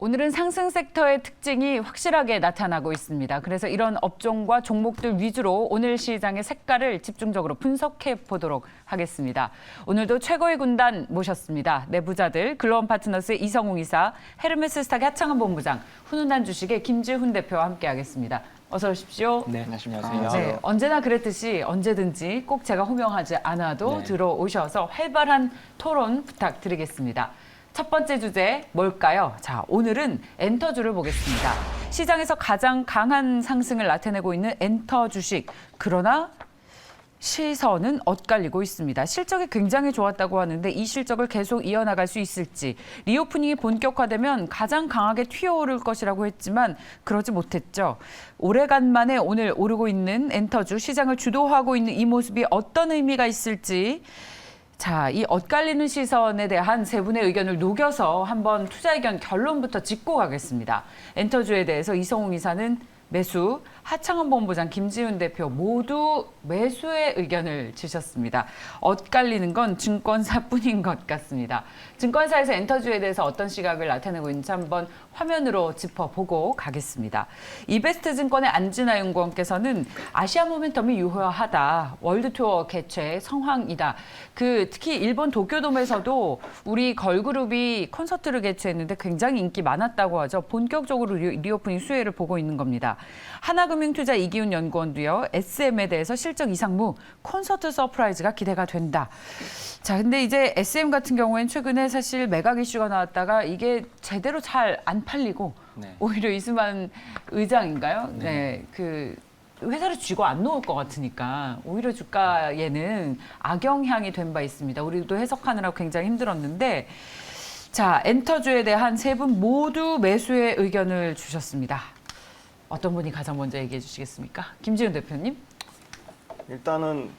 오늘은 상승 섹터의 특징이 확실하게 나타나고 있습니다. 그래서 이런 업종과 종목들 위주로 오늘 시장의 색깔을 집중적으로 분석해 보도록 하겠습니다. 오늘도 최고의 군단 모셨습니다. 내부자들 글로원 파트너스의 이성웅 이사, 헤르메스 스탁의 하창한 본부장, 훈훈한 주식의 김지훈 대표와 함께하겠습니다. 어서 오십시오. 네, 안녕하세요. 네, 언제나 그랬듯이 언제든지 꼭 제가 호명하지 않아도 네. 들어오셔서 활발한 토론 부탁드리겠습니다. 첫 번째 주제 뭘까요? 자, 오늘은 엔터주를 보겠습니다. 시장에서 가장 강한 상승을 나타내고 있는 엔터 주식. 그러나 시선은 엇갈리고 있습니다. 실적이 굉장히 좋았다고 하는데 이 실적을 계속 이어나갈 수 있을지, 리오프닝이 본격화되면 가장 강하게 튀어오를 것이라고 했지만 그러지 못했죠. 오래간만에 오늘 오르고 있는 엔터주, 시장을 주도하고 있는 이 모습이 어떤 의미가 있을지, 자, 이 엇갈리는 시선에 대한 세 분의 의견을 녹여서 한번 투자 의견 결론부터 짚고 가겠습니다. 엔터주에 대해서 이성웅 이사는 매수, 하창한 본부장, 김지훈 대표 모두 매수의 의견을 주셨습니다. 엇갈리는 건 증권사뿐인 것 같습니다. 증권사에서 엔터주에 대해서 어떤 시각을 나타내고 있는지 한번 화면으로 짚어보고 가겠습니다. 이베스트 증권의 안진아 연구원께서는 아시아 모멘텀이 유효하다. 월드투어 개최 성황이다. 특히 일본 도쿄돔에서도 우리 걸그룹이 콘서트를 개최했는데 굉장히 인기 많았다고 하죠. 본격적으로 리오프닝 수혜를 보고 있는 겁니다. 하나금융투자 이기훈 연구원도요. SM에 대해서 실적 이상무 콘서트 서프라이즈가 기대가 된다. 자, 근데 이제 SM 같은 경우에는 최근에 사실 매각 이슈가 나왔다가 이게 제대로 잘 안 팔리고 네. 오히려 이수만 의장인가요? 네, 회사를 쥐고 안 놓을 것 같으니까 오히려 주가에는 악영향이 된 바 있습니다. 우리도 해석하느라고 굉장히 힘들었는데, 자, 엔터주에 대한 세 분 모두 매수의 의견을 주셨습니다. 어떤 분이 가장 먼저 얘기해 주시겠습니까? 김지훈 대표님. 일단은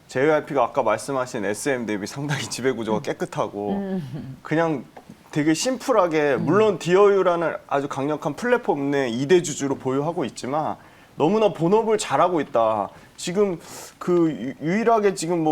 JYP가 아까 말씀하신 SM 대비 상당히 지배 구조가 깨끗하고 그냥 되게 심플하게 물론 디어유라는 아주 강력한 플랫폼 내 2대 주주로 보유하고 있지만 너무나 본업을 잘하고 있다. 지금 유일하게 지금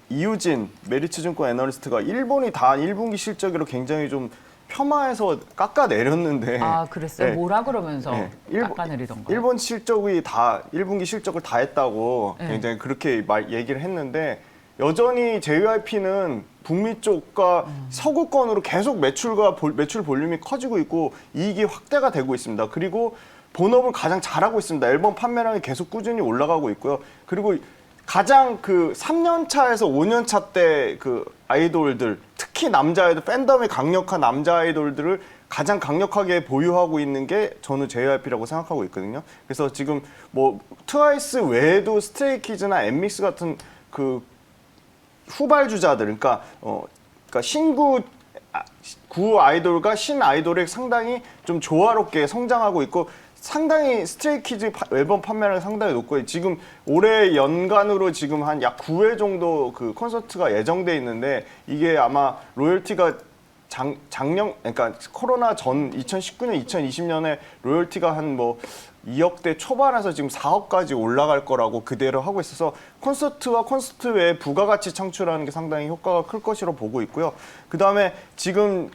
이유진 메리츠증권 애널리스트가 일본이 다 1분기 실적으로 굉장히 좀 폄하해서 깎아내렸는데. 아, 그랬어요? 네. 뭐라 그러면서 네. 깎아내리던가요? 일본 실적이 다 1분기 실적을 다 했다고 네. 굉장히 그렇게 얘기를 했는데 여전히 JYP는 북미 쪽과 서구권으로 계속 매출 볼륨이 커지고 있고 이익이 확대가 되고 있습니다. 그리고 본업을 가장 잘하고 있습니다. 앨범 판매량이 계속 꾸준히 올라가고 있고요. 그리고 가장 3년 차에서 5년 차 때 아이돌들, 특히 남자 아이돌, 팬덤이 강력한 남자 아이돌들을 가장 강력하게 보유하고 있는 게 저는 JYP라고 생각하고 있거든요. 그래서 지금 트와이스 외에도 스트레이키즈나 엠믹스 같은 후발주자들, 그러니까 신구 구 아이돌과 신 아이돌이 상당히 좀 조화롭게 성장하고 있고 상당히 스트레이키즈 앨범 판매량이 상당히 높고 지금 올해 연간으로 지금 한 약 9회 정도 콘서트가 예정돼 있는데 이게 아마 로열티가 작년 그러니까 코로나 전 2019년 2020년에 로열티가 한 2억대 초반에서 지금 4억까지 올라갈 거라고 그대로 하고 있어서 콘서트와 콘서트 외에 부가가치 창출하는 게 상당히 효과가 클 것으로 보고 있고요. 그다음에 지금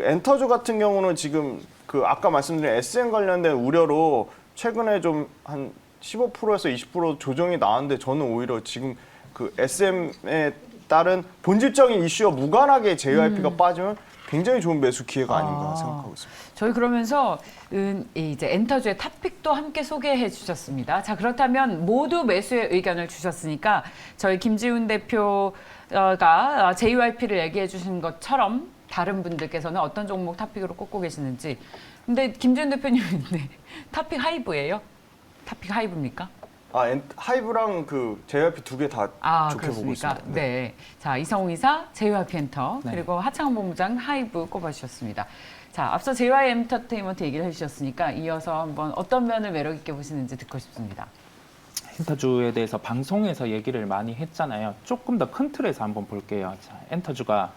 엔터주 같은 경우는 지금 아까 말씀드린 SM 관련된 우려로 최근에 좀 한 15%에서 20% 조정이 나왔는데 저는 오히려 지금 SM에 따른 본질적인 이슈와 무관하게 JYP가 빠지면 굉장히 좋은 매수 기회가 아닌가 생각하고 있습니다. 저희 그러면서 이제 엔터주의 탑픽도 함께 소개해 주셨습니다. 자, 그렇다면 모두 매수의 의견을 주셨으니까 저희 김지훈 대표가 JYP를 얘기해 주신 것처럼 다른 분들께서는 어떤 종목 탑픽으로 꼽고 계시는지. 근데 김지훈 대표님은 탑픽 하이브예요? 탑픽 하이브입니까? 하이브랑 JYP 두 개 다 좋게 보고 그렇습니까? 있습니다. 네. 자, 이성웅 이사, JYP 엔터, 네. 그리고 하창원 본부장 하이브 꼽아주셨습니다. 자, 앞서 JY 엔터테인먼트 얘기를 해주셨으니까 이어서 한번 어떤 면을 매력 있게 보시는지 듣고 싶습니다. 엔터주에 대해서 방송에서 얘기를 많이 했잖아요. 조금 더 큰 틀에서 한번 볼게요. 자, 엔터주가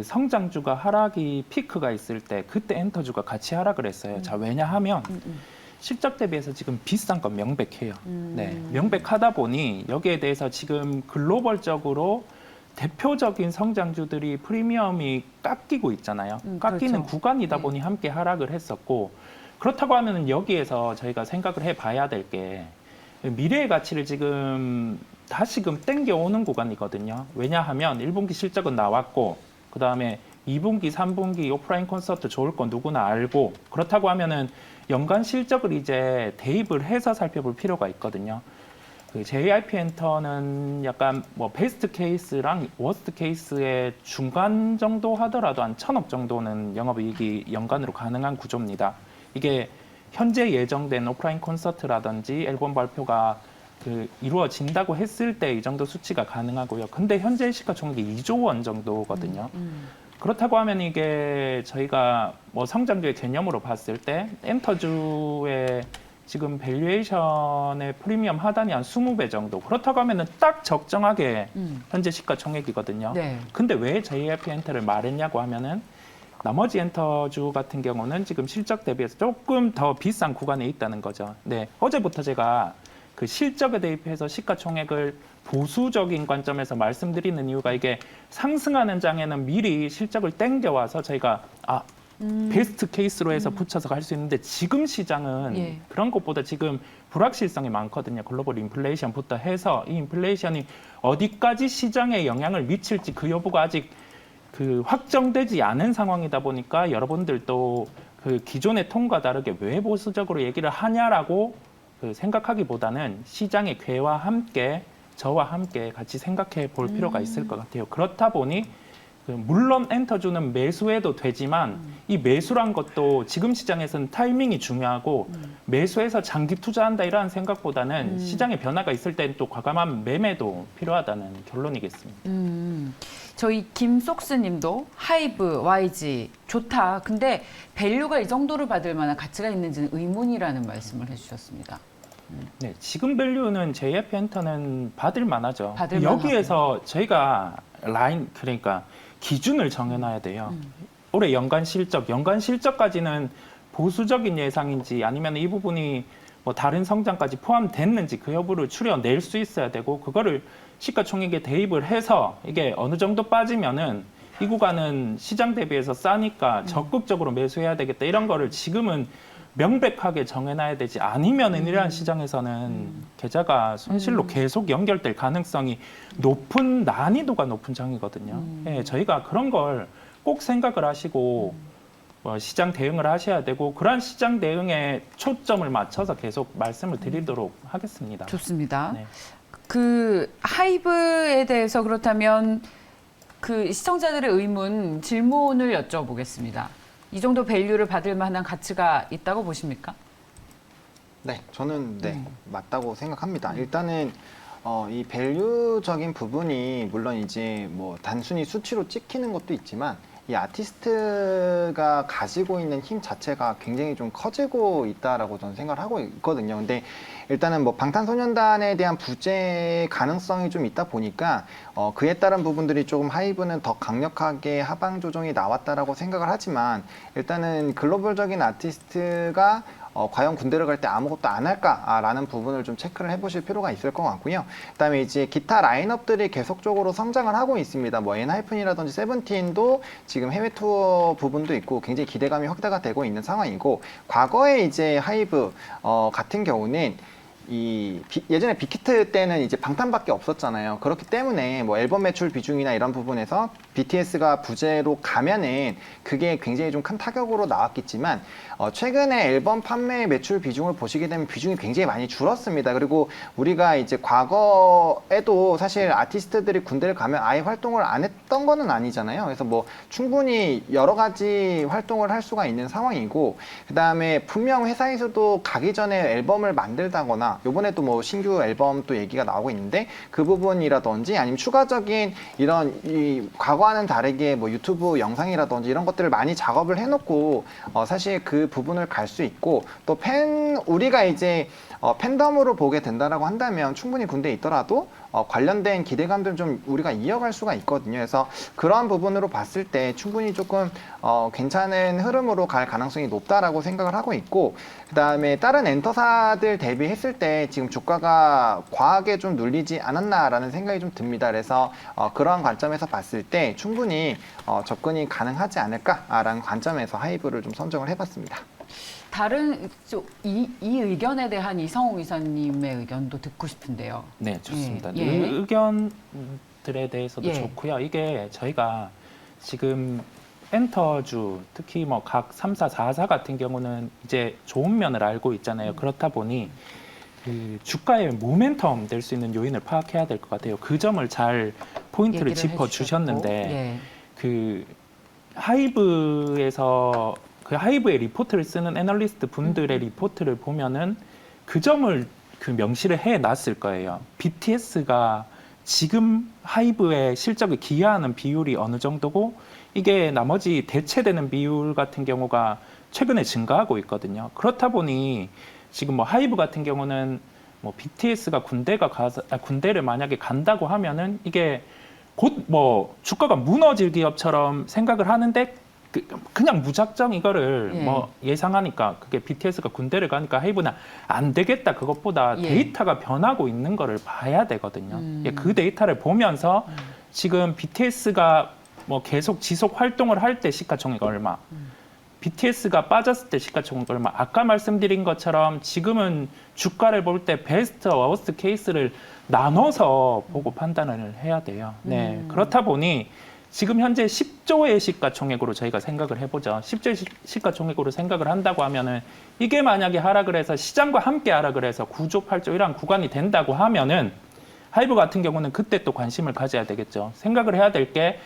성장주가 하락이 피크가 있을 때 그때 엔터주가 같이 하락을 했어요. 자, 왜냐하면 실적 대비해서 지금 비싼 건 명백해요. 네, 명백하다 보니 여기에 대해서 지금 글로벌적으로 대표적인 성장주들이 프리미엄이 깎이고 있잖아요. 깎이는 그렇죠. 구간이다 네. 보니 함께 하락을 했었고 그렇다고 하면 여기에서 저희가 생각을 해봐야 될 게 미래의 가치를 지금 다시금 땡겨오는 구간이거든요. 왜냐하면 1분기 실적은 나왔고 그 다음에 2분기, 3분기 오프라인 콘서트 좋을 건 누구나 알고 그렇다고 하면은 연간 실적을 이제 대입을 해서 살펴볼 필요가 있거든요. 그 JYP 엔터는 약간 뭐 베스트 케이스랑 워스트 케이스의 중간 정도 하더라도 한 1,000억 정도는 영업이익이 연간으로 가능한 구조입니다. 이게 현재 예정된 오프라인 콘서트라든지 앨범 발표가 이루어진다고 했을 때 이 정도 수치가 가능하고요. 근데 현재 시가총액이 2조 원 정도거든요. 그렇다고 하면 이게 저희가 뭐 성장주의 개념으로 봤을 때 엔터주의 지금 밸류에이션의 프리미엄 하단이 한 20배 정도. 그렇다고 하면은 딱 적정하게 현재 시가총액이거든요. 네. 근데 왜 JYP 엔터를 말했냐고 하면은 나머지 엔터주 같은 경우는 지금 실적 대비해서 조금 더 비싼 구간에 있다는 거죠. 네, 어제부터 제가 그 실적에 대입해서 시가총액을 보수적인 관점에서 말씀드리는 이유가 이게 상승하는 장에는 미리 실적을 땡겨와서 저희가 베스트 케이스로 해서 붙여서 갈 수 있는데 지금 시장은 예. 그런 것보다 지금 불확실성이 많거든요. 글로벌 인플레이션부터 해서 이 인플레이션이 어디까지 시장에 영향을 미칠지 그 여부가 아직 확정되지 않은 상황이다 보니까 여러분들도 그 기존의 톤과 다르게 왜 보수적으로 얘기를 하냐라고 생각하기보다는 시장의 궤와 함께 저와 함께 같이 생각해 볼 필요가 있을 것 같아요. 그렇다 보니 물론 엔터주는 매수해도 되지만 이 매수란 것도 지금 시장에서는 타이밍이 중요하고 매수해서 장기 투자한다 이런 생각보다는 시장의 변화가 있을 때는 또 과감한 매매도 필요하다는 결론이겠습니다. 저희 김속스님도 하이브, YG 좋다. 근데 밸류가 이 정도를 받을 만한 가치가 있는지는 의문이라는 말씀을 해주셨습니다. 네, 지금 밸류는 JYP 엔터는 받을 만하죠. 받을 여기에서 저희가 라인 그러니까 기준을 정해놔야 돼요. 올해 연간 실적까지는 보수적인 예상인지 아니면 이 부분이 뭐 다른 성장까지 포함됐는지 그 여부를 추려낼 수 있어야 되고 그거를 시가총액에 대입을 해서 이게 어느 정도 빠지면은 이 구간은 시장 대비해서 싸니까 적극적으로 매수해야 되겠다 이런 거를 지금은 명백하게 정해놔야 되지 아니면은 이러한 시장에서는 계좌가 손실로 계속 연결될 가능성이 높은 난이도가 높은 장이거든요. 예, 저희가 그런 걸 꼭 생각을 하시고 시장 대응을 하셔야 되고 그러한 시장 대응에 초점을 맞춰서 계속 말씀을 드리도록 하겠습니다. 좋습니다. 네. 그 하이브에 대해서 그렇다면 그 시청자들의 의문 질문을 여쭤보겠습니다. 이 정도 밸류를 받을 만한 가치가 있다고 보십니까? 네, 저는 맞다고 생각합니다. 일단은 이 밸류적인 부분이 물론 이제 뭐 단순히 수치로 찍히는 것도 있지만 이 아티스트가 가지고 있는 힘 자체가 굉장히 좀 커지고 있다라고 저는 생각을 하고 있거든요. 근데 일단은 뭐 방탄소년단에 대한 부재 가능성이 좀 있다 보니까 그에 따른 부분들이 조금 하이브는 더 강력하게 하방 조정이 나왔다라고 생각을 하지만 일단은 글로벌적인 아티스트가 과연 군대를 갈 때 아무것도 안 할까라는 부분을 좀 체크를 해보실 필요가 있을 것 같고요. 그다음에 이제 기타 라인업들이 계속적으로 성장을 하고 있습니다. 뭐 엔하이픈이라든지 세븐틴도 지금 해외 투어 부분도 있고 굉장히 기대감이 확대가 되고 있는 상황이고 과거에 이제 하이브 같은 경우는 예전에 빅히트 때는 이제 방탄밖에 없었잖아요. 그렇기 때문에 뭐 앨범 매출 비중이나 이런 부분에서 BTS가 부재로 가면은 그게 굉장히 좀 큰 타격으로 나왔겠지만 최근에 앨범 판매 매출 비중을 보시게 되면 비중이 굉장히 많이 줄었습니다. 그리고 우리가 이제 과거에도 사실 아티스트들이 군대를 가면 아예 활동을 안 했던 거는 아니잖아요. 그래서 뭐 충분히 여러 가지 활동을 할 수가 있는 상황이고 그다음에 분명 회사에서도 가기 전에 앨범을 만들다거나 요번에 또 뭐 신규 앨범 또 얘기가 나오고 있는데 그 부분이라든지 아니면 추가적인 이런 과거 광고와는 다르게 뭐 유튜브 영상이라든지 이런 것들을 많이 작업을 해놓고 사실 그 부분을 갈 수 있고 또 우리가 이제 팬덤으로 보게 된다라고 한다면 충분히 군대에 있더라도 관련된 기대감들 좀 우리가 이어갈 수가 있거든요. 그래서 그러한 부분으로 봤을 때 충분히 조금 괜찮은 흐름으로 갈 가능성이 높다라고 생각을 하고 있고, 그다음에 다른 엔터사들 대비했을 때 지금 주가가 과하게 좀 눌리지 않았나라는 생각이 좀 듭니다. 그래서 그러한 관점에서 봤을 때 충분히 접근이 가능하지 않을까라는 관점에서 하이브를 좀 선정을 해봤습니다. 다른 이 의견에 대한 이성욱 이사님의 의견도 듣고 싶은데요. 네, 좋습니다. 예. 예. 의견들에 대해서도 예. 좋고요. 이게 저희가 지금 엔터주, 특히 뭐 각 3사, 4사 같은 경우는 이제 좋은 면을 알고 있잖아요. 그렇다 보니 그 주가의 모멘텀 될 수 있는 요인을 파악해야 될 것 같아요. 그 점을 잘 포인트를 얘기를 짚어 주셨는데 예. 그 하이브에서 그 하이브의 리포트를 쓰는 애널리스트 분들의 리포트를 보면은 그 점을 그 명시를 해 놨을 거예요. BTS가 지금 하이브의 실적을 기여하는 비율이 어느 정도고 이게 나머지 대체되는 비율 같은 경우가 최근에 증가하고 있거든요. 그렇다 보니 지금 뭐 하이브 같은 경우는 뭐 BTS가 군대를 만약에 간다고 하면은 이게 곧 뭐 주가가 무너질 기업처럼 생각을 하는데 그냥 무작정 이거를 예. 뭐 예상하니까 그게 BTS가 군대를 가니까 하이브는 안 되겠다. 그것보다 예. 데이터가 변하고 있는 거를 봐야 되거든요. 그 데이터를 보면서 지금 BTS가 뭐 계속 지속 활동을 할 때 시가총액 얼마, BTS가 빠졌을 때 시가총액 얼마. 아까 말씀드린 것처럼 지금은 주가를 볼 때 베스트, 워스트 케이스를 나눠서 보고 판단을 해야 돼요. 네, 그렇다 보니 지금 현재 10조의 시가총액으로 저희가 생각을 해보죠. 10조의 시가총액으로 생각을 한다고 하면은 이게 만약에 하락을 해서 시장과 함께 하락을 해서 9조, 8조 이러한 구간이 된다고 하면은 하이브 같은 경우는 그때 또 관심을 가져야 되겠죠. 생각을 해야 될 게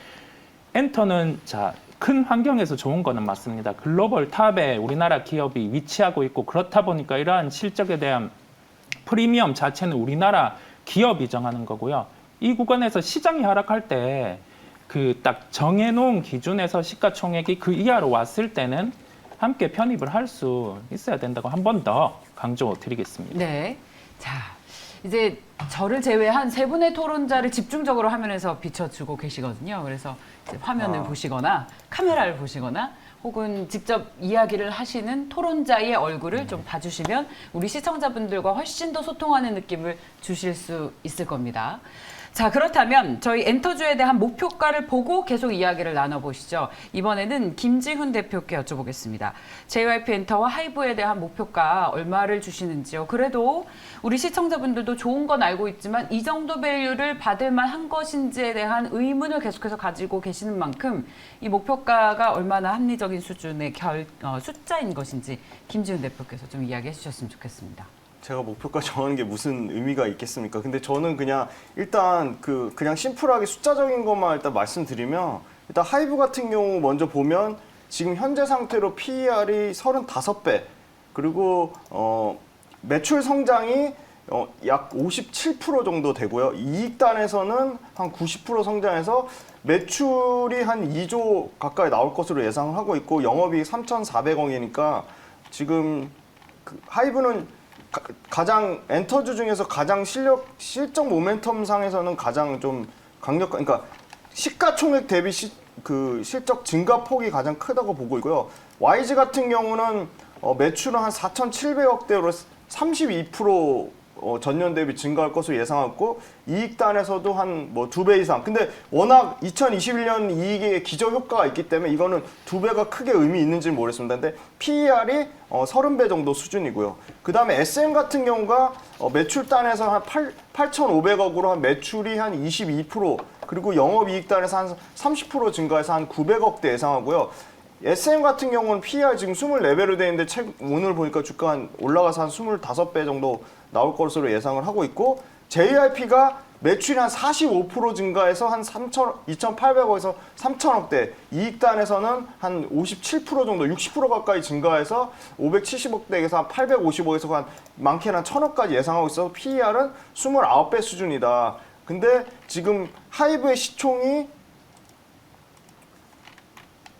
엔터는 자, 큰 환경에서 좋은 거는 맞습니다. 글로벌 탑에 우리나라 기업이 위치하고 있고 그렇다 보니까 이러한 실적에 대한 프리미엄 자체는 우리나라 기업이 정하는 거고요. 이 구간에서 시장이 하락할 때 그 딱 정해놓은 기준에서 시가총액이 그 이하로 왔을 때는 함께 편입을 할 수 있어야 된다고 한 번 더 강조드리겠습니다. 네. 자, 이제 저를 제외한 세 분의 토론자를 집중적으로 화면에서 비춰주고 계시거든요. 그래서 이제 화면을 보시거나 카메라를 보시거나 혹은 직접 이야기를 하시는 토론자의 얼굴을 좀 봐주시면 우리 시청자분들과 훨씬 더 소통하는 느낌을 주실 수 있을 겁니다. 자, 그렇다면 저희 엔터주에 대한 목표가를 보고 계속 이야기를 나눠보시죠. 이번에는 김지훈 대표께 여쭤보겠습니다. JYP 엔터와 하이브에 대한 목표가 얼마를 주시는지요? 그래도 우리 시청자분들도 좋은 건 알고 있지만 이 정도 밸류를 받을 만한 것인지에 대한 의문을 계속해서 가지고 계시는 만큼 이 목표가가 얼마나 합리적인 수준의 숫자인 것인지 김지훈 대표께서 좀 이야기해 주셨으면 좋겠습니다. 제가 목표가 정하는 게 무슨 의미가 있겠습니까? 근데 저는 그냥 일단 그냥 심플하게 숫자적인 것만 일단 말씀드리면 일단 하이브 같은 경우 먼저 보면 지금 현재 상태로 PER이 35배 그리고 매출 성장이 약 57% 정도 되고요. 이익단에서는 한 90% 성장해서 매출이 한 2조 가까이 나올 것으로 예상을 하고 있고 영업이익 3,400억이니까 지금 하이브는 가장 엔터주 중에서 가장 실적 모멘텀 상에서는 가장 좀 강력한, 그러니까 시가총액 대비 실적 증가 폭이 가장 크다고 보고 있고요. YG 같은 경우는 매출은 한 4,700억대로 32% 전년 대비 증가할 것으로 예상하고 이익단에서도 한 뭐 2배 이상. 근데 워낙 2021년 이익에 기저 효과가 있기 때문에 이거는 2배가 크게 의미 있는지는 모르겠습니다. 근데 PER이 30배 정도 수준이고요. 그 다음에 SM 같은 경우가 매출단에서 한 8,500억으로 한 매출이 한 22% 그리고 영업이익단에서 한 30% 증가해서 한 900억대 예상하고요. SM 같은 경우는 PER 지금 24배로 되어 있는데 오늘 보니까 주가 올라가서 한 25배 정도 나올 것으로 예상을 하고 있고 JYP가 매출이 한 45% 증가해서 한 2,800억에서 3,000억대 이익단에서는 한 57% 정도 60% 가까이 증가해서 570억대에서 한 850억에서 한 많게는 한 1,000억까지 예상하고 있어서 PER은 29배 수준이다. 근데 지금 하이브의 시총이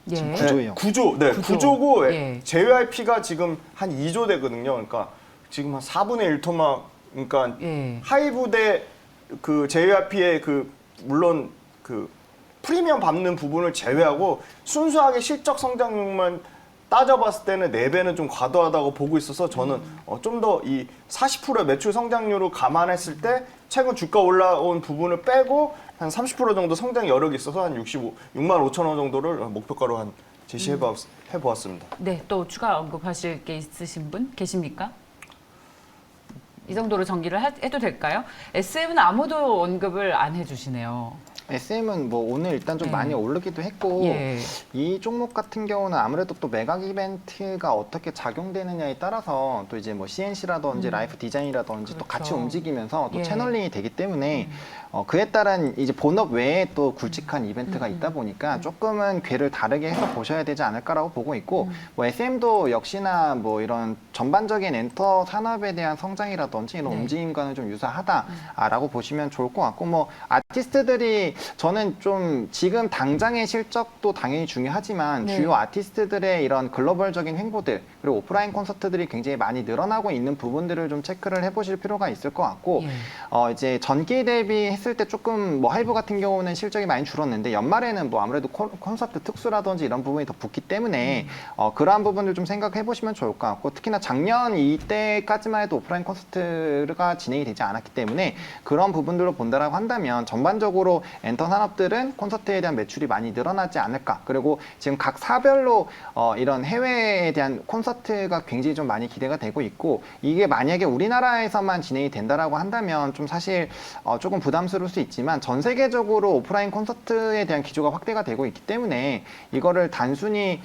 예. 지금 구조예요. 구조. 고 예. JYP가 지금 한 2조 되거든요. 그러니까 지금 한 4분의 1 토막, 그러니까 예. 하이브 대그 JYP의 그 물론 그 프리미엄 밟는 부분을 제외하고 순수하게 실적 성장률만 따져봤을 때는 4배는 좀 과도하다고 보고 있어서 저는 좀 더 이 40%의 매출 성장률을 감안했을 때 최근 주가 올라온 부분을 빼고 한 30% 정도 성장 여력이 있어서 한 6만 5천 원 정도를 목표가로 한 제시해보았습니다. 네, 또 추가 언급하실 게 있으신 분 계십니까? 이 정도로 정리를 해도 될까요? SM은 아무도 언급을 안 해주시네요. SM은 뭐 오늘 일단 좀 네. 많이 오르기도 했고 예. 이 종목 같은 경우는 아무래도 또 매각 이벤트가 어떻게 작용되느냐에 따라서 또 이제 뭐 CNC라든지 라이프 디자인이라든지 또 같이 그렇죠. 움직이면서 또 예. 채널링이 되기 때문에 그에 따른 이제 본업 외에 또 굵직한 이벤트가 있다 보니까 조금은 궤를 다르게 해서 보셔야 되지 않을까라고 보고 있고 뭐 SM도 역시나 뭐 이런 전반적인 엔터 산업에 대한 성장이라든지 이런 네. 움직임과는 좀 유사하다라고 보시면 좋을 것 같고 뭐 아티스트들이 저는 좀 지금 당장의 실적도 당연히 중요하지만 네. 주요 아티스트들의 이런 글로벌적인 행보들 그리고 오프라인 콘서트들이 굉장히 많이 늘어나고 있는 부분들을 좀 체크를 해보실 필요가 있을 것 같고 예. 이제 전기 대비 했을 때 조금 뭐 하이브 같은 경우는 실적이 많이 줄었는데 연말에는 뭐 아무래도 콘서트 특수라든지 이런 부분이 더 붙기 때문에 그러한 부분을 좀 생각해 보시면 좋을 것 같고 특히나 작년 이때까지만 해도 오프라인 콘서트가 진행이 되지 않았기 때문에 그런 부분들로 본다라고 한다면 전반적으로 엔터 산업들은 콘서트에 대한 매출이 많이 늘어나지 않을까. 그리고 지금 각 사별로 이런 해외에 대한 콘서트가 굉장히 좀 많이 기대가 되고 있고 이게 만약에 우리나라에서만 진행이 된다라고 한다면 좀 사실 조금 부담스러울 수 있지만 전 세계적으로 오프라인 콘서트에 대한 기조가 확대가 되고 있기 때문에 이거를 단순히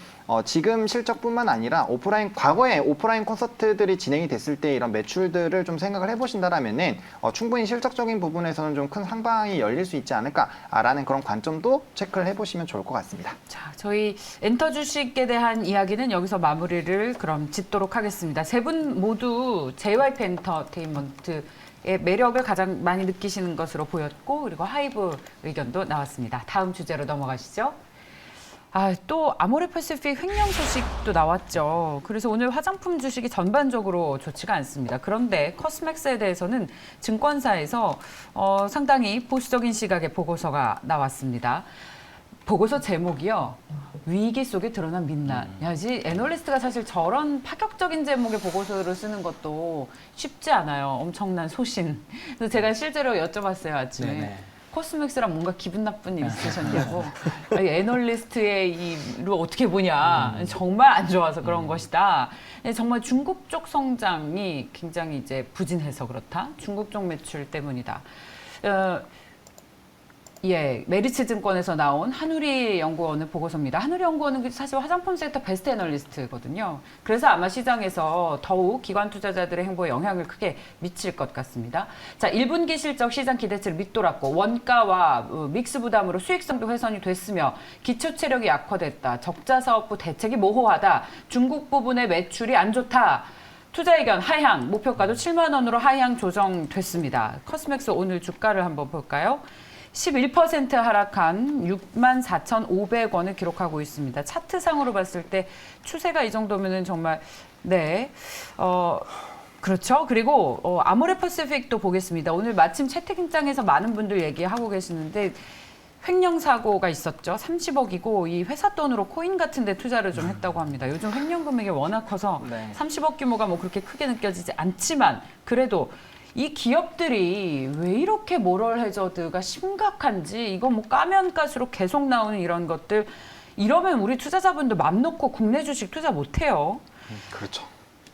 지금 실적뿐만 아니라 과거에 오프라인 콘서트들이 진행이 됐을 때 이런 매출들을 좀 생각을 해보신다라면은 충분히 실적적인 부분에서는 좀 큰 상방이 열릴 수 있지 않을까라는 그런 관점도 체크를 해보시면 좋을 것 같습니다. 자, 저희 엔터 주식에 대한 이야기는 여기서 마무리를 그럼 짓도록 하겠습니다. 세 분 모두 JYP 엔터테인먼트의 매력을 가장 많이 느끼시는 것으로 보였고 그리고 하이브 의견도 나왔습니다. 다음 주제로 넘어가시죠. 또 아모레퍼시픽 횡령 소식도 나왔죠. 그래서 오늘 화장품 주식이 전반적으로 좋지가 않습니다. 그런데 커스맥스에 대해서는 증권사에서 상당히 보수적인 시각의 보고서가 나왔습니다. 보고서 제목이요. 위기 속에 드러난 민낯. 야지 애널리스트가 사실 저런 파격적인 제목의 보고서를 쓰는 것도 쉽지 않아요. 엄청난 소신. 그래서 제가 실제로 여쭤봤어요, 아침에. 네네. 코스맥스랑 뭔가 기분 나쁜 일 있으셨냐고. 아니, 애널리스트의 이를 어떻게 보냐. 정말 안 좋아서 그런 것이다. 정말 중국 쪽 성장이 굉장히 이제 부진해서 그렇다. 중국 쪽 매출 때문이다. 예, 메리츠 증권에서 나온 한우리 연구원의 보고서입니다. 한우리 연구원은 사실 화장품 섹터 베스트 애널리스트거든요. 그래서 아마 시장에서 더욱 기관 투자자들의 행보에 영향을 크게 미칠 것 같습니다. 자, 1분기 실적 시장 기대치를 밑돌았고 원가와 믹스 부담으로 수익성도 훼손이 됐으며 기초 체력이 약화됐다. 적자 사업부 대책이 모호하다. 중국 부분의 매출이 안 좋다. 투자 의견 하향, 목표가도 7만 원으로 하향 조정됐습니다. 커스맥스 오늘 주가를 한번 볼까요? 11% 하락한 64,500원을 기록하고 있습니다. 차트상으로 봤을 때 추세가 이 정도면은 정말 네. 그렇죠. 그리고 아모레퍼시픽도 보겠습니다. 오늘 마침 채택임장에서 많은 분들 얘기하고 계시는데 횡령 사고가 있었죠. 30억이고 이 회사 돈으로 코인 같은 데 투자를 좀 했다고 합니다. 요즘 횡령 금액이 워낙 커서 네. 30억 규모가 뭐 그렇게 크게 느껴지지 않지만 그래도 이 기업들이 왜 이렇게 모럴 해저드가 심각한지 이거 뭐 까면 깔수록 계속 나오는 이런 것들 이러면 우리 투자자분들 맘 놓고 국내 주식 투자 못해요. 그렇죠.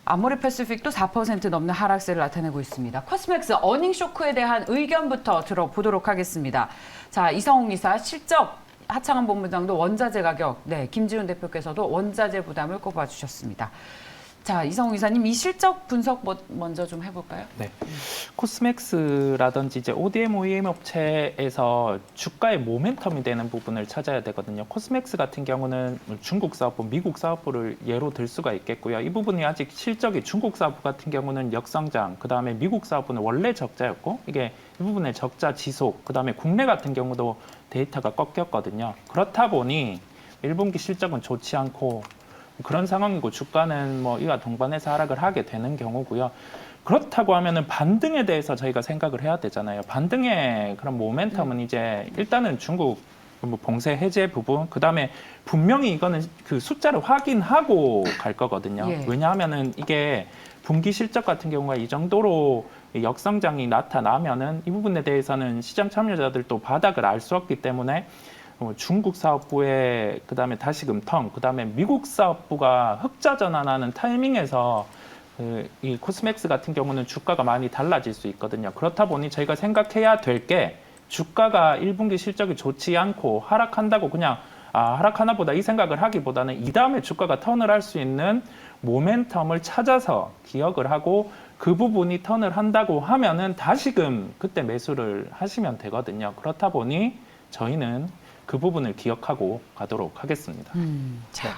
아모레퍼시픽도 4% 넘는 하락세를 나타내고 있습니다. 커스맥스 어닝 쇼크에 대한 의견부터 들어보도록 하겠습니다. 자, 이성웅 이사 실적 하창한 본부장도 원자재 가격, 네, 김지훈 대표께서도 원자재 부담을 꼽아주셨습니다. 자, 이성웅 이사님 이 실적 분석 먼저 좀 해볼까요? 네. 코스맥스라든지 이제 ODM, OEM 업체에서 주가의 모멘텀이 되는 부분을 찾아야 되거든요. 코스맥스 같은 경우는 중국 사업부, 미국 사업부를 예로 들 수가 있겠고요. 이 부분이 아직 실적이 중국 사업부 같은 경우는 역성장, 그 다음에 미국 사업부는 원래 적자였고 이게 이 부분의 적자 지속, 그 다음에 국내 같은 경우도 데이터가 꺾였거든요. 그렇다 보니 1분기 실적은 좋지 않고 그런 상황이고 주가는 뭐 이와 동반해서 하락을 하게 되는 경우고요. 그렇다고 하면은 반등에 대해서 저희가 생각을 해야 되잖아요. 반등의 그런 모멘텀은 이제 일단은 중국 뭐 봉쇄 해제 부분, 그다음에 분명히 이거는 그 숫자를 확인하고 갈 거거든요. 예. 왜냐하면은 이게 분기 실적 같은 경우가 이 정도로 역성장이 나타나면은 이 부분에 대해서는 시장 참여자들도 바닥을 알 수 없기 때문에 중국 사업부의 그다음에 다시금 턴, 그다음에 미국 사업부가 흑자 전환하는 타이밍에서 이 코스맥스 같은 경우는 주가가 많이 달라질 수 있거든요. 그렇다 보니 저희가 생각해야 될 게 주가가 1분기 실적이 좋지 않고 하락한다고 그냥 하락하나 보다 이 생각을 하기보다는 이 다음에 주가가 턴을 할 수 있는 모멘텀을 찾아서 기억을 하고 그 부분이 턴을 한다고 하면은 다시금 그때 매수를 하시면 되거든요. 그렇다 보니 저희는 그 부분을 기억하고 가도록 하겠습니다. 자,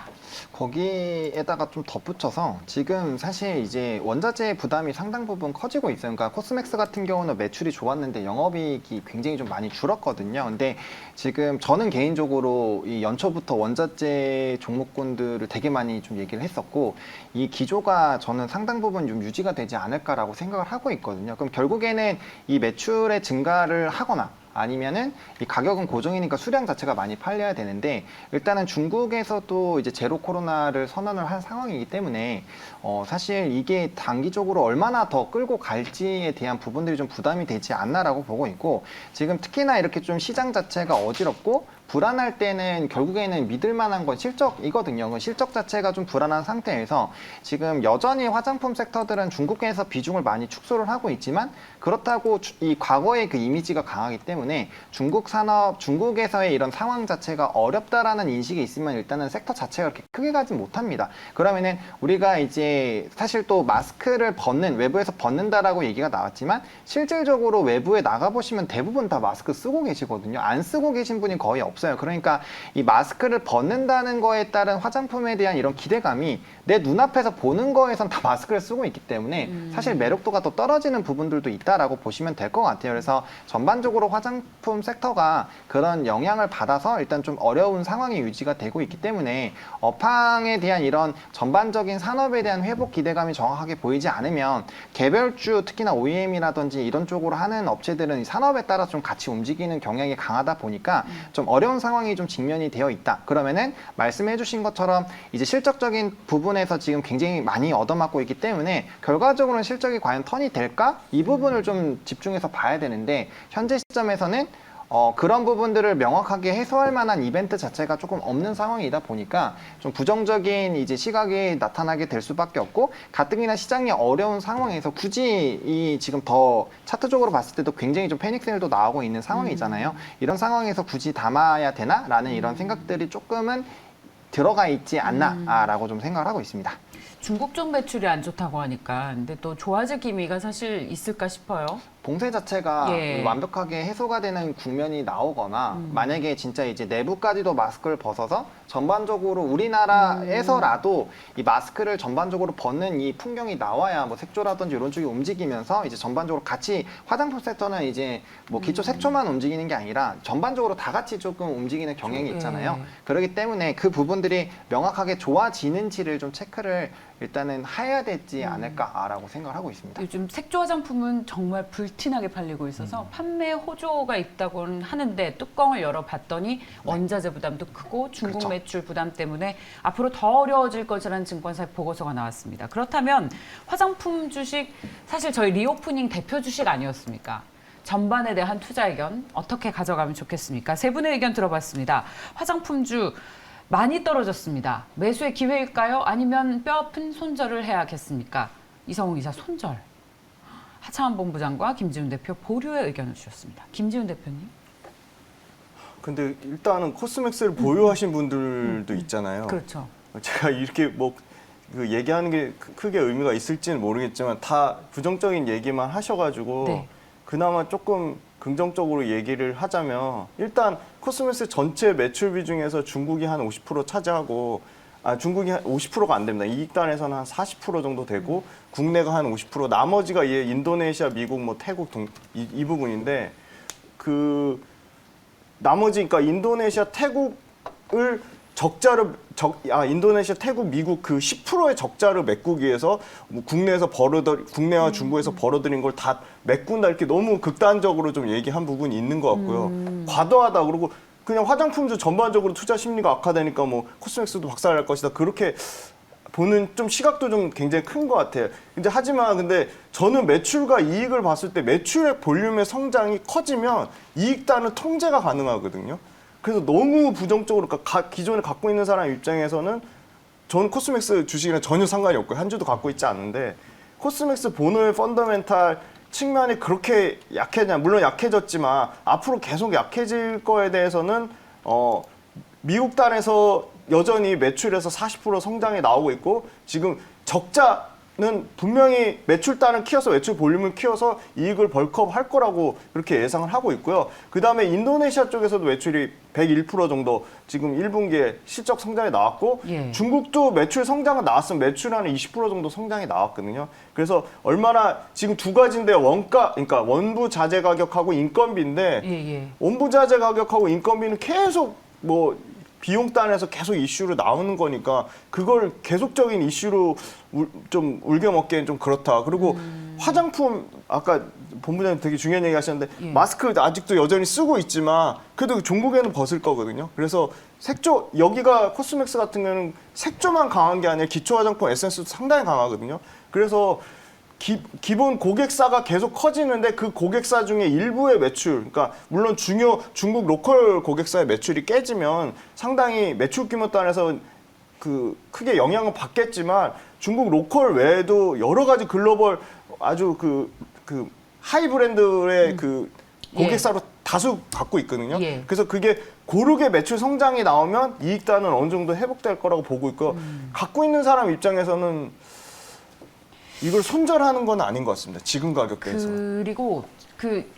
거기에다가 좀 덧붙여서 지금 사실 이제 원자재 부담이 상당 부분 커지고 있어요. 그러니까 코스맥스 같은 경우는 매출이 좋았는데 영업이익이 굉장히 좀 많이 줄었거든요. 근데 지금 저는 개인적으로 이 연초부터 원자재 종목군들을 되게 많이 좀 얘기를 했었고 이 기조가 저는 상당 부분 좀 유지가 되지 않을까라고 생각을 하고 있거든요. 그럼 결국에는 이 매출의 증가를 하거나 아니면은 이 가격은 고정이니까 수량 자체가 많이 팔려야 되는데 일단은 중국에서도 이제 제로 코로나를 선언을 한 상황이기 때문에 사실 이게 단기적으로 얼마나 더 끌고 갈지에 대한 부분들이 좀 부담이 되지 않나라고 보고 있고 지금 특히나 이렇게 좀 시장 자체가 어지럽고 불안할 때는 결국에는 믿을 만한 건 실적이거든요. 그 실적 자체가 좀 불안한 상태에서 지금 여전히 화장품 섹터들은 중국에서 비중을 많이 축소를 하고 있지만 그렇다고 이 과거의 그 이미지가 강하기 때문에 중국 산업, 중국에서의 이런 상황 자체가 어렵다라는 인식이 있으면 일단은 섹터 자체가 그렇게 크게 가진 못합니다. 그러면은 우리가 이제 사실 또 마스크를 벗는, 외부에서 벗는다라고 얘기가 나왔지만 실질적으로 외부에 나가보시면 대부분 다 마스크 쓰고 계시거든요. 안 쓰고 계신 분이 거의 없어요. 그러니까 이 마스크를 벗는다는 거에 따른 화장품에 대한 이런 기대감이 내 눈앞에서 보는 거에선 다 마스크를 쓰고 있기 때문에 사실 매력도가 더 떨어지는 부분들도 있다라고 보시면 될 것 같아요. 그래서 전반적으로 화장품 섹터가 그런 영향을 받아서 일단 좀 어려운 상황이 유지가 되고 있기 때문에 업황에 대한 이런 전반적인 산업에 대한 회복 기대감이 정확하게 보이지 않으면 개별주 특히나 OEM이라든지 이런 쪽으로 하는 업체들은 이 산업에 따라 좀 같이 움직이는 경향이 강하다 보니까 좀 어려운 상황이 좀 직면이 되어 있다. 그러면은 말씀해 주신 것처럼 이제 실적적인 부분에서 지금 굉장히 많이 얻어맞고 있기 때문에 결과적으로는 실적이 과연 턴이 될까? 이 부분을 좀 집중해서 봐야 되는데 현재 시점에서는 그런 부분들을 명확하게 해소할 만한 이벤트 자체가 조금 없는 상황이다 보니까 좀 부정적인 이제 시각이 나타나게 될 수밖에 없고 가뜩이나 시장이 어려운 상황에서 굳이 이 지금 더 차트적으로 봤을 때도 굉장히 좀 패닉셀도 나오고 있는 상황이잖아요. 이런 상황에서 굳이 담아야 되나라는 이런 생각들이 조금은 들어가 있지 않나라고 좀 생각을 하고 있습니다. 중국 쪽 매출이 안 좋다고 하니까 근데 또 좋아질 기미가 사실 있을까 싶어요. 봉쇄 자체가 예. 완벽하게 해소가 되는 국면이 나오거나 만약에 진짜 이제 내부까지도 마스크를 벗어서 전반적으로 우리나라에서라도 이 마스크를 전반적으로 벗는 이 풍경이 나와야 뭐 색조라든지 이런 쪽이 움직이면서 이제 전반적으로 같이 화장품 섹터는 이제 뭐 기초 색조만 움직이는 게 아니라 전반적으로 다 같이 조금 움직이는 경향이 있잖아요. 예. 그렇기 때문에 그 부분들이 명확하게 좋아지는지를 좀 체크를 일단은 해야 되지 않을까라고 생각을 하고 있습니다. 요즘 색조 화장품은 정말 불티나게 팔리고 있어서 판매 호조가 있다고는 하는데 뚜껑을 열어봤더니 원자재 부담도 크고 중국 그렇죠. 매출 부담 때문에 앞으로 더 어려워질 것이라는 증권사의 보고서가 나왔습니다. 그렇다면 화장품 주식 사실 저희 리오프닝 대표 주식 아니었습니까? 전반에 대한 투자 의견 어떻게 가져가면 좋겠습니까? 세 분의 의견 들어봤습니다. 화장품주 많이 떨어졌습니다. 매수의 기회일까요? 아니면 뼈아픈 손절을 해야겠습니까? 이성웅 이사 손절. 하창한 본부장과 김지훈 대표 보류의 의견을 주셨습니다. 김지훈 대표님. 근데 일단은 코스맥스를 보유하신 분들도 있잖아요. 그렇죠. 제가 이렇게 뭐 그 얘기하는 게 크게 의미가 있을지는 모르겠지만 다 부정적인 얘기만 하셔가지고 네. 그나마 조금 긍정적으로 얘기를 하자면 일단 코스맥스 전체 매출비 중에서 중국이 한 50% 차지하고 중국이 한 50%가 안 됩니다. 이익단에서는 한 40% 정도 되고 국내가 한 50% 나머지가 인도네시아, 미국, 뭐 태국 이 부분인데 그 나머지 그러니까 인도네시아, 태국을 인도네시아, 태국, 미국 그 10%의 적자를 메꾸기 위해서 뭐 국내와 중국에서 벌어들인 걸 다 메꾼다 이렇게 너무 극단적으로 좀 얘기한 부분이 있는 것 같고요. 과도하다. 그리고 그냥 화장품도 전반적으로 투자 심리가 악화되니까 뭐 코스맥스도 박살날 것이다. 그렇게 보는 좀 시각도 좀 굉장히 큰 것 같아요. 근데 저는 매출과 이익을 봤을 때 매출의 볼륨의 성장이 커지면 이익단은 통제가 가능하거든요. 그래서 너무 부정적으로 기존에 갖고 있는 사람 입장에서는 저는 코스맥스 주식이랑 전혀 상관이 없고요. 한 주도 갖고 있지 않은데 코스맥스 본호의 펀더멘탈 측면이 그렇게 물론 약해졌지만 앞으로 계속 약해질 거에 대해서는 미국 단에서 여전히 매출에서 40% 성장이 나오고 있고 지금 적자는 분명히 매출단을 키워서 매출 볼륨을 키워서 이익을 벌크업 할 거라고 그렇게 예상을 하고 있고요. 그다음에 인도네시아 쪽에서도 매출이 101% 정도 지금 1분기에 실적 성장이 나왔고 예. 중국도 매출 성장은 나왔으면 매출 한 20% 정도 성장이 나왔거든요. 그래서 얼마나 지금 두 가지인데 그러니까 원부 자재 가격하고 인건비인데 예. 원부 자재 가격하고 인건비는 계속 뭐 비용단에서 계속 이슈로 나오는 거니까 그걸 계속적인 이슈로 좀 울겨먹기엔 좀 그렇다. 그리고 화장품 아까 본부장님 되게 중요한 얘기 하셨는데 예. 마스크 아직도 여전히 쓰고 있지만 그래도 종국에는 벗을 거거든요. 그래서 색조 여기가 코스맥스 같은 경우는 색조만 강한 게 아니라 기초 화장품 에센스도 상당히 강하거든요. 그래서 기본 고객사가 계속 커지는데 그 고객사 중에 일부의 매출, 그러니까 물론 중국 로컬 고객사의 매출이 깨지면 상당히 매출 규모 단에서 크게 영향을 받겠지만 중국 로컬 외에도 여러 가지 글로벌 아주 하이 브랜드의 고객사로 다수 갖고 있거든요. 예. 그래서 그게 고르게 매출 성장이 나오면 이익단은 어느 정도 회복될 거라고 보고 있고 갖고 있는 사람 입장에서는 이걸 손절하는 건 아닌 것 같습니다. 지금 가격대에서. 그리고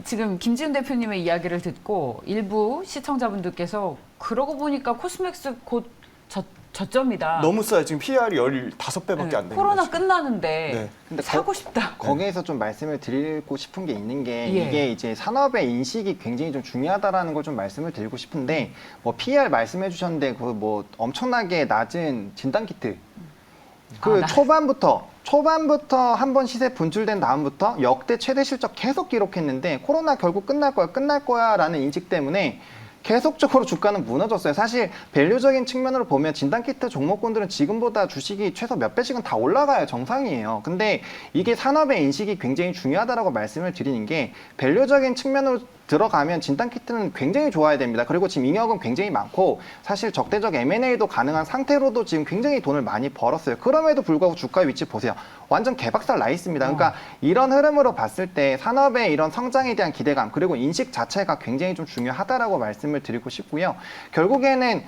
지금 김지훈 대표님의 이야기를 듣고 일부 시청자분들께서 그러고 보니까 코스맥스 곧 저점이다. 너무 싸요. 지금 PR이 15배밖에 안 됩니다. 코로나 끝나는데 네. 근데 사고 싶다. 거기에서 좀 말씀을 드리고 싶은 게 있는 게 예. 이게 이제 산업의 인식이 굉장히 좀 중요하다라는 걸 좀 말씀을 드리고 싶은데 뭐 PR 말씀해 주셨는데 그 뭐 엄청나게 낮은 진단 키트 초반부터 한 번 시세 분출된 다음부터 역대 최대 실적 계속 기록했는데 코로나 결국 끝날 거야라는 인식 때문에 계속적으로 주가는 무너졌어요. 사실 밸류적인 측면으로 보면 진단키트 종목군들은 지금보다 주식이 최소 몇 배씩은 다 올라가야 정상이에요. 근데 이게 산업의 인식이 굉장히 중요하다라고 말씀을 드리는 게 밸류적인 측면으로 들어가면 진단키트는 굉장히 좋아야 됩니다. 그리고 지금 잉여금 굉장히 많고 사실 적대적 M&A도 가능한 상태로도 지금 굉장히 돈을 많이 벌었어요. 그럼에도 불구하고 주가 위치 보세요. 완전 개박살 나 있습니다. 그러니까 이런 흐름으로 봤을 때 산업의 이런 성장에 대한 기대감 그리고 인식 자체가 굉장히 좀 중요하다라고 말씀을 드리고 싶고요. 결국에는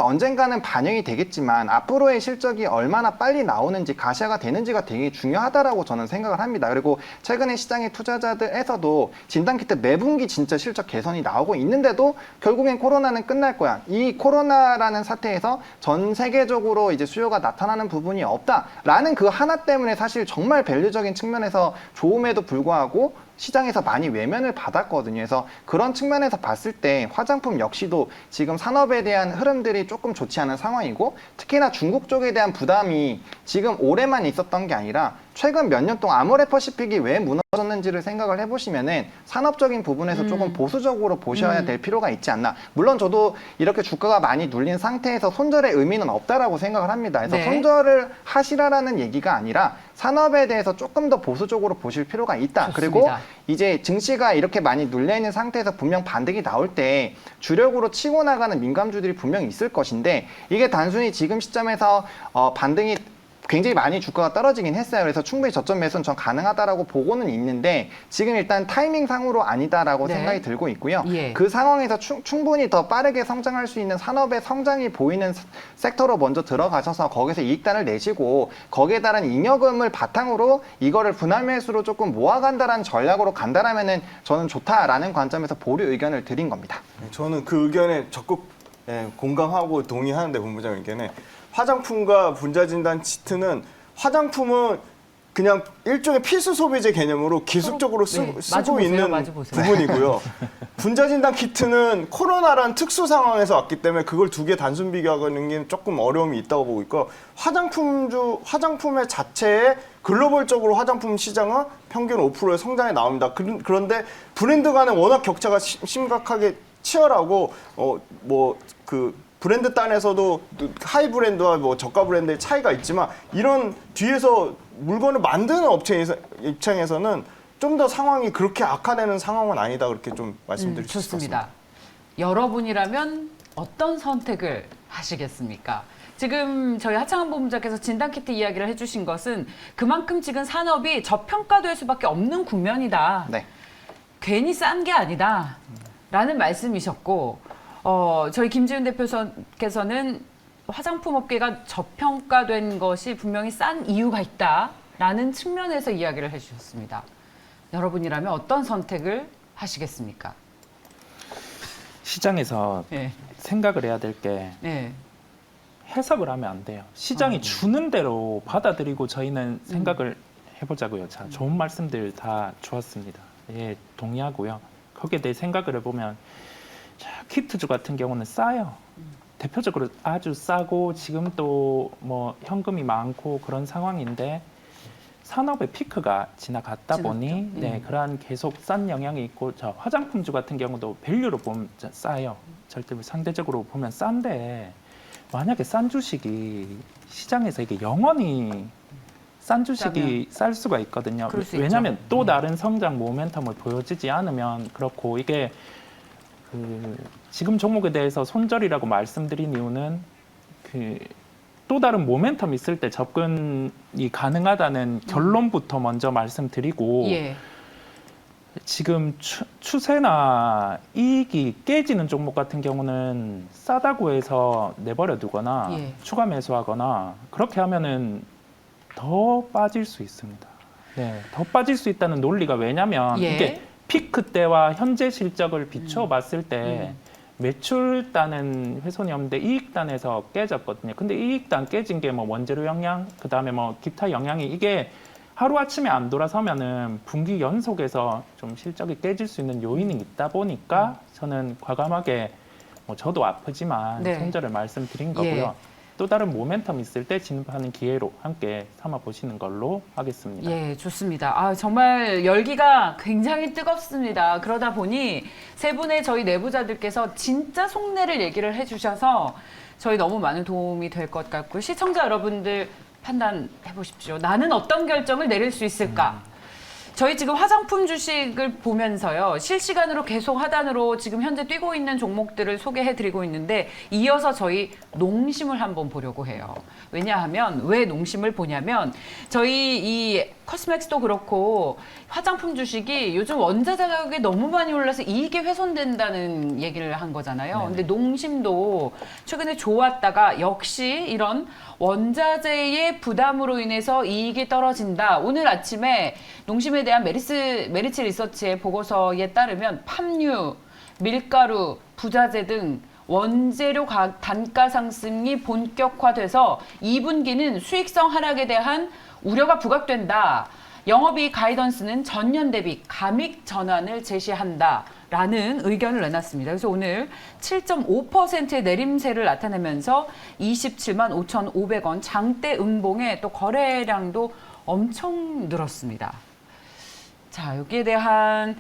언젠가는 반영이 되겠지만 앞으로의 실적이 얼마나 빨리 나오는지 가시화가 되는지가 되게 중요하다라고 저는 생각을 합니다. 그리고 최근에 시장의 투자자들에서도 진단키트 매분기 진짜 실적 개선이 나오고 있는데도 결국엔 코로나는 끝날 거야. 이 코로나라는 사태에서 전 세계적으로 이제 수요가 나타나는 부분이 없다라는 그 하나 때문에 사실 정말 밸류적인 측면에서 좋음에도 불구하고 시장에서 많이 외면을 받았거든요. 그래서 그런 측면에서 봤을 때 화장품 역시도 지금 산업에 대한 흐름들이 조금 좋지 않은 상황이고 특히나 중국 쪽에 대한 부담이 지금 올해만 있었던 게 아니라 최근 몇 년 동안 아모레퍼시픽이 왜 무너졌는지를 생각을 해보시면은 산업적인 부분에서 조금 보수적으로 보셔야 될 필요가 있지 않나. 물론 저도 이렇게 주가가 많이 눌린 상태에서 손절의 의미는 없다라고 생각을 합니다. 그래서 네. 손절을 하시라라는 얘기가 아니라 산업에 대해서 조금 더 보수적으로 보실 필요가 있다. 좋습니다. 그리고 이제 증시가 이렇게 많이 눌려있는 상태에서 분명 반등이 나올 때 주력으로 치고 나가는 민감주들이 분명히 있을 것인데 이게 단순히 지금 시점에서 반등이 굉장히 많이 주가가 떨어지긴 했어요. 그래서 충분히 저점 매수는 전 가능하다라고 보고는 있는데 지금 일단 타이밍상으로 아니다라고 네. 생각이 들고 있고요. 예. 그 상황에서 충분히 더 빠르게 성장할 수 있는 산업의 성장이 보이는 섹터로 먼저 들어가셔서 거기서 이익단을 내시고 거기에 따른 잉여금을 바탕으로 이거를 분할 매수로 조금 모아간다라는 전략으로 간다라면은 저는 좋다라는 관점에서 보류 의견을 드린 겁니다. 저는 그 의견에 적극 공감하고 동의하는데 본부장 의견에 화장품과 분자진단 키트는 화장품은 그냥 일종의 필수 소비재 개념으로 기술적으로 쓰고 보세요, 있는 마주 보세요. 부분이고요. 분자진단 키트는 코로나란 특수 상황에서 왔기 때문에 그걸 두 개 단순 비교하는 게 조금 어려움이 있다고 보고 있고 화장품의 자체에 글로벌적으로 화장품 시장은 평균 5%의 성장이 나옵니다. 그런데 브랜드 간에 워낙 격차가 심각하게 치열하고 브랜드 단에서도 하이 브랜드와 저가 브랜드의 차이가 있지만 이런 뒤에서 물건을 만드는 업체 입장에서는 좀 더 상황이 그렇게 악화되는 상황은 아니다 그렇게 좀 말씀드릴 수 있습니다. 좋습니다. 여러분이라면 어떤 선택을 하시겠습니까? 지금 저희 하창한 본부장께서 진단키트 이야기를 해주신 것은 그만큼 지금 산업이 저평가될 수밖에 없는 국면이다. 네. 괜히 싼 게 아니다. 라는 말씀이셨고 저희 김지훈 대표께서는 화장품 업계가 저평가된 것이 분명히 싼 이유가 있다라는 측면에서 이야기를 해주셨습니다. 여러분이라면 어떤 선택을 하시겠습니까? 시장에서 네. 생각을 해야 될 게 네. 해석을 하면 안 돼요. 시장이 주는 대로 받아들이고 저희는 생각을 해보자고요. 자, 좋은 말씀들 다 좋았습니다. 예, 동의하고요. 거기에 대해 생각을 해보면 자, 키트주 같은 경우는 싸요. 대표적으로 아주 싸고 지금 또 뭐 현금이 많고 그런 상황인데 산업의 피크가 지나갔다 보니 네, 그러한 계속 싼 영향이 있고 저 화장품주 같은 경우도 밸류로 보면 싸요. 절대 상대적으로 보면 싼데 만약에 싼 주식이 시장에서 이게 영원히 싼 주식이 쌀 수가 있거든요. 그럴 수 왜냐하면 있죠. 또 다른 성장 모멘텀을 보여주지 않으면 그렇고 이게 지금 종목에 대해서 손절이라고 말씀드린 이유는 또 다른 모멘텀이 있을 때 접근이 가능하다는 결론부터 먼저 말씀드리고 예. 지금 추세나 이익이 깨지는 종목 같은 경우는 싸다고 해서 내버려 두거나 예. 추가 매수하거나 그렇게 하면은 더 빠질 수 있습니다. 네, 더 빠질 수 있다는 논리가 왜냐면 예. 이게 피크 때와 현재 실적을 비춰 봤을 때 매출단은 훼손이 없는데 이익단에서 깨졌거든요. 근데 이익단 깨진 게 뭐 원재료 영향, 그다음에 뭐 기타 영향이 이게 하루아침에 안 돌아서면은 분기 연속에서 좀 실적이 깨질 수 있는 요인이 있다 보니까 저는 과감하게 뭐 저도 아프지만 네. 손절을 말씀드린 거고요. 예. 또 다른 모멘텀 있을 때 진입하는 기회로 함께 삼아 보시는 걸로 하겠습니다. 예, 좋습니다. 정말 열기가 굉장히 뜨겁습니다. 그러다 보니 세 분의 저희 내부자들께서 진짜 속내를 얘기를 해주셔서 저희 너무 많은 도움이 될 것 같고 시청자 여러분들 판단해 보십시오. 나는 어떤 결정을 내릴 수 있을까? 저희 지금 화장품 주식을 보면서요. 실시간으로 계속 하단으로 지금 현재 뛰고 있는 종목들을 소개해드리고 있는데 이어서 저희 농심을 한번 보려고 해요. 왜냐하면 왜 농심을 보냐면 저희 이 커스맥스도 그렇고 화장품 주식이 요즘 원자재 가격이 너무 많이 올라서 이익이 훼손된다는 얘기를 한 거잖아요. 근데 농심도 최근에 좋았다가 역시 이런 원자재의 부담으로 인해서 이익이 떨어진다. 오늘 아침에 농심에 대한 메리츠 리서치의 보고서에 따르면 팜유, 밀가루, 부자재 등 원재료 단가 상승이 본격화돼서 2분기는 수익성 하락에 대한 우려가 부각된다. 영업이익 가이던스는 전년 대비 감익 전환을 제시한다라는 의견을 내놨습니다. 그래서 오늘 7.5%의 내림세를 나타내면서 27만 5,500원 장대 음봉에 또 거래량도 엄청 늘었습니다. 자, 여기에 대한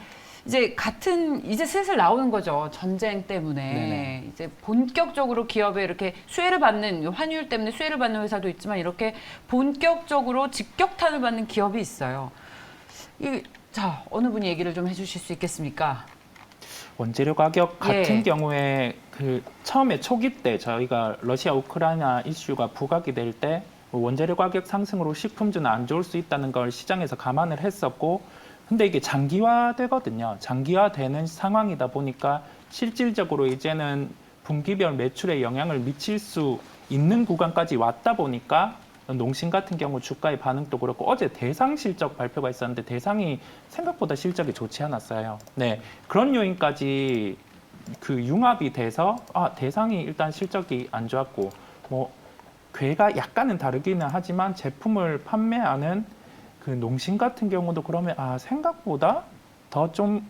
이제 슬슬 나오는 거죠. 전쟁 때문에. 네네. 이제 본격적으로 기업에 이렇게 수혜를 받는, 환율 때문에 수혜를 받는 회사도 있지만 이렇게 본격적으로 직격탄을 받는 기업이 있어요. 자, 어느 분이 얘기를 좀 해주실 수 있겠습니까? 원재료 가격 같은 예. 경우에 처음에 초기 때 저희가 러시아 우크라이나 이슈가 부각이 될 때 원재료 가격 상승으로 식품주는 안 좋을 수 있다는 걸 시장에서 감안을 했었고 근데 이게 장기화되거든요. 장기화되는 상황이다 보니까 실질적으로 이제는 분기별 매출에 영향을 미칠 수 있는 구간까지 왔다 보니까 농심 같은 경우 주가의 반응도 그렇고 어제 대상 실적 발표가 있었는데 대상이 생각보다 실적이 좋지 않았어요. 네, 그런 요인까지 융합이 돼서 대상이 일단 실적이 안 좋았고 뭐 괴가 약간은 다르기는 하지만 제품을 판매하는 그 농심 같은 경우도 그러면 생각보다 더 좀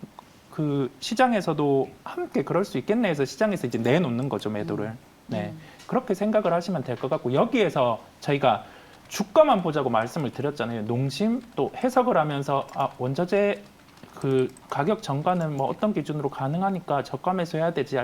그 시장에서도 함께 그럴 수 있겠네 해서 시장에서 이제 내놓는 거죠, 매도를. 네. 그렇게 생각을 하시면 될 것 같고, 여기에서 저희가 주가만 보자고 말씀을 드렸잖아요. 농심 또 해석을 하면서 원자재 그 가격 전가는 뭐 어떤 기준으로 가능하니까 저가 매수해야 되지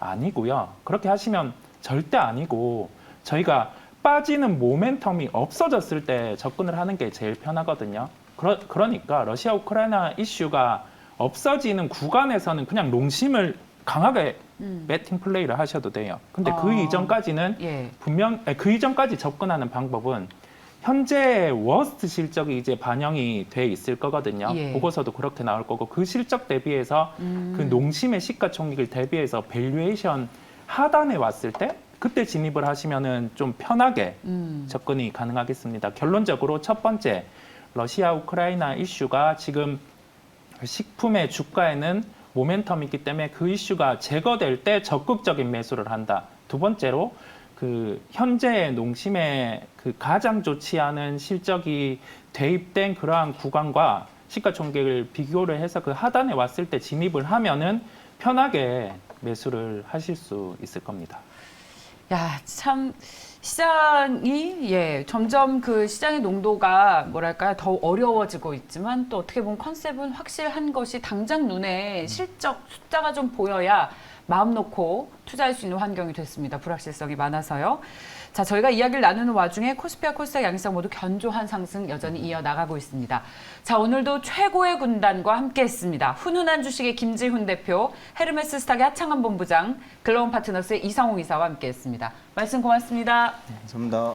아니고요. 그렇게 하시면 절대 아니고, 저희가 빠지는 모멘텀이 없어졌을 때 접근을 하는 게 제일 편하거든요. 그러니까 러시아 우크라이나 이슈가 없어지는 구간에서는 그냥 농심을 강하게 배팅 플레이를 하셔도 돼요. 근데 그 이전까지는 예. 그 이전까지 접근하는 방법은 현재 워스트 실적이 이제 반영이 돼 있을 거거든요. 예. 보고서도 그렇게 나올 거고, 그 실적 대비해서 그 농심의 시가총액을 대비해서 밸류에이션 하단에 왔을 때 그때 진입을 하시면은 좀 편하게 접근이 가능하겠습니다. 결론적으로 첫 번째, 러시아 우크라이나 이슈가 지금 식품의 주가에는 모멘텀이 있기 때문에 그 이슈가 제거될 때 적극적인 매수를 한다. 두 번째로, 그 현재 농심의 그 가장 좋지 않은 실적이 대입된 그러한 구간과 시가총액을 비교를 해서 그 하단에 왔을 때 진입을 하면은 편하게 매수를 하실 수 있을 겁니다. 야, 참 시장이 점점 그 시장의 농도가 뭐랄까요, 더 어려워지고 있지만 또 어떻게 보면 컨셉은 확실한 것이 당장 눈에 실적 숫자가 좀 보여야 마음 놓고 투자할 수 있는 환경이 됐습니다. 불확실성이 많아서요. 자, 저희가 이야기를 나누는 와중에 코스피와 코스닥 양시장 모두 견조한 상승 여전히 이어나가고 있습니다. 자, 오늘도 최고의 군단과 함께했습니다. 훈훈한 주식의 김지훈 대표, 헤르메스 스탁의 하창한 본부장, 글로벌 파트너스의 이상홍 이사와 함께했습니다. 말씀 고맙습니다. 감사합니다.